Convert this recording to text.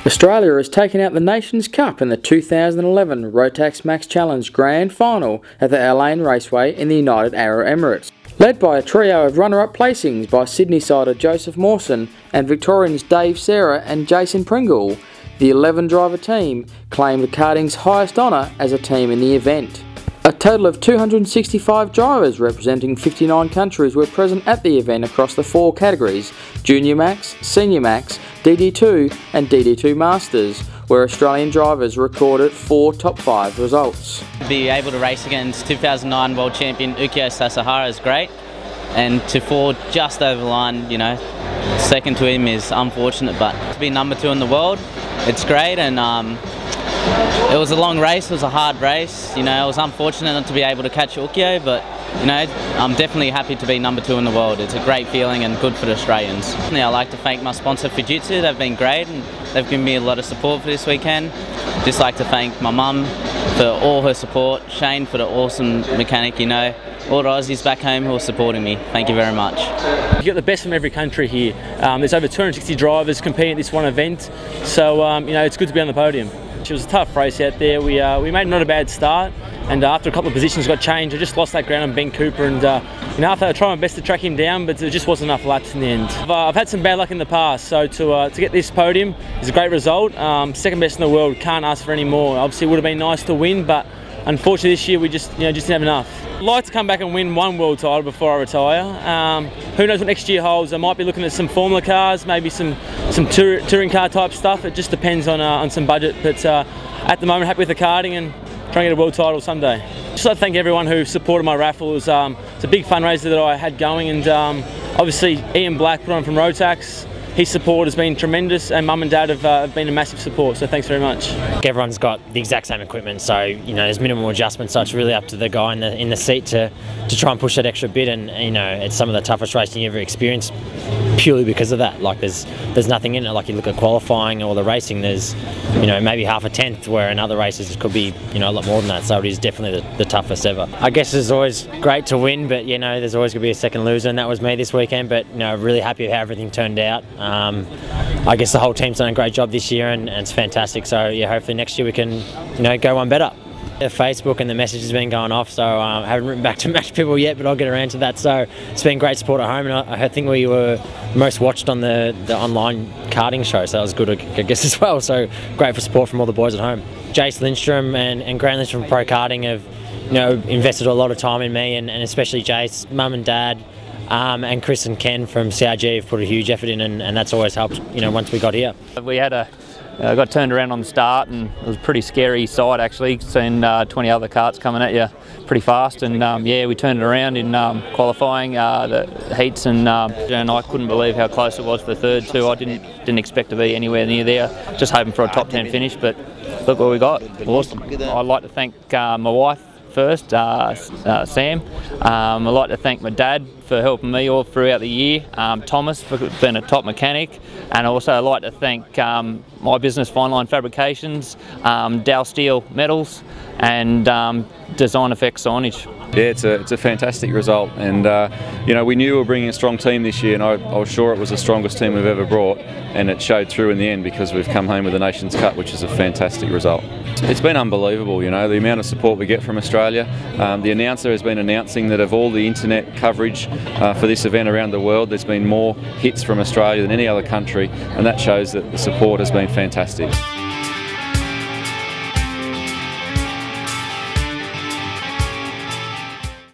Australia has taken out the Nations Cup in the 2011 Rotax Max Challenge Grand Final at the Ain Raceway in the United Arab Emirates. Led by a trio of runner-up placings by Sydney-sider Joseph Mawson and Victorians Sera and Jason Pringle, the 11-driver team claimed the karting's highest honour as a team in the event. A total of 265 drivers representing 59 countries were present at the event across the 4 categories: Junior Max, Senior Max, DD2 and DD2 Masters, where Australian drivers recorded 4 top 5 results. To be able to race against 2009 world champion Ukyo Sasahara is great, and to fall just over the line, you know, second to him is unfortunate, but to be number 2 in the world, it's great. And it was a long race, it was a hard race, you know, I was unfortunate not to be able to catch Ukyo, but you know, I'm definitely happy to be number 2 in the world. It's a great feeling and good for the Australians. I'd like to thank my sponsor Fujitsu, they've been great and they've given me a lot of support for this weekend. Just like to thank my mum for all her support, Shane for the awesome mechanic, you know, all the Aussies back home who are supporting me. Thank you very much. You get the best from every country here. There's over 260 drivers competing at this one event, so you know, it's good to be on the podium. It was a tough race out there. We made not a bad start, and after a couple of positions got changed, I just lost that ground on Ben Cooper, and you know, after I tried my best to track him down, but there just wasn't enough laps in the end. I've had some bad luck in the past, so to get this podium is a great result. Second best in the world, can't ask for any more. Obviously, it would have been nice to win, but unfortunately this year we just didn't have enough. I'd like to come back and win one world title before I retire. Who knows what next year holds? I might be looking at some Formula cars, maybe some touring car type stuff. It just depends on some budget. But at the moment, happy with the karting and trying to get a world title someday. Just like to thank everyone who supported my raffle. It's a big fundraiser that I had going, and obviously Ian Black put on from Rotax. His support has been tremendous, and Mum and Dad have been a massive support, so thanks very much. Everyone's got the exact same equipment, so you know there's minimal adjustments, so it's really up to the guy in the seat to try and push that extra bit. And you know, it's some of the toughest racing you ever experienced purely because of that. Like there's nothing in it. Like you look at qualifying or the racing, there's maybe half a tenth, where in other races it could be a lot more than that. So it is definitely the toughest ever. I guess it's always great to win, but there's always going to be a second loser, and that was me this weekend. But really happy with how everything turned out. I guess the whole team's done a great job this year, and it's fantastic. So yeah, hopefully next year we can go one better. The Facebook and the message has been going off, so I haven't written back to match people yet, but I'll get around to that. So it's been great support at home, and I think we were most watched on the online karting show, so that was good, I guess, as well. So great for support from all the boys at home. Jace Lindstrom and Grant Lindstrom from Pro Karting have invested a lot of time in me, and especially Jace, Mum and Dad. And Chris and Ken from CRG have put a huge effort in, and that's always helped once we got here. We had got turned around on the start, and it was a pretty scary sight actually, seeing 20 other karts coming at you pretty fast, and yeah, we turned it around in qualifying the heats, and I couldn't believe how close it was for third too. I didn't expect to be anywhere near there, just hoping for a top 10 finish, but look what we got. Awesome. I'd like to thank my wife first, Sam. I'd like to thank my dad for helping me all throughout the year, Thomas for being a top mechanic, and also I'd like to thank my business, Fine Line Fabrications, Dow Steel Metals, and Design Effects Signage. Yeah, it's a fantastic result, and we knew we were bringing a strong team this year, and I was sure it was the strongest team we've ever brought, and it showed through in the end because we've come home with the Nations Cup, which is a fantastic result. It's been unbelievable, the amount of support we get from Australia. The announcer has been announcing that of all the internet coverage for this event around the world, there's been more hits from Australia than any other country, and that shows that the support has been fantastic.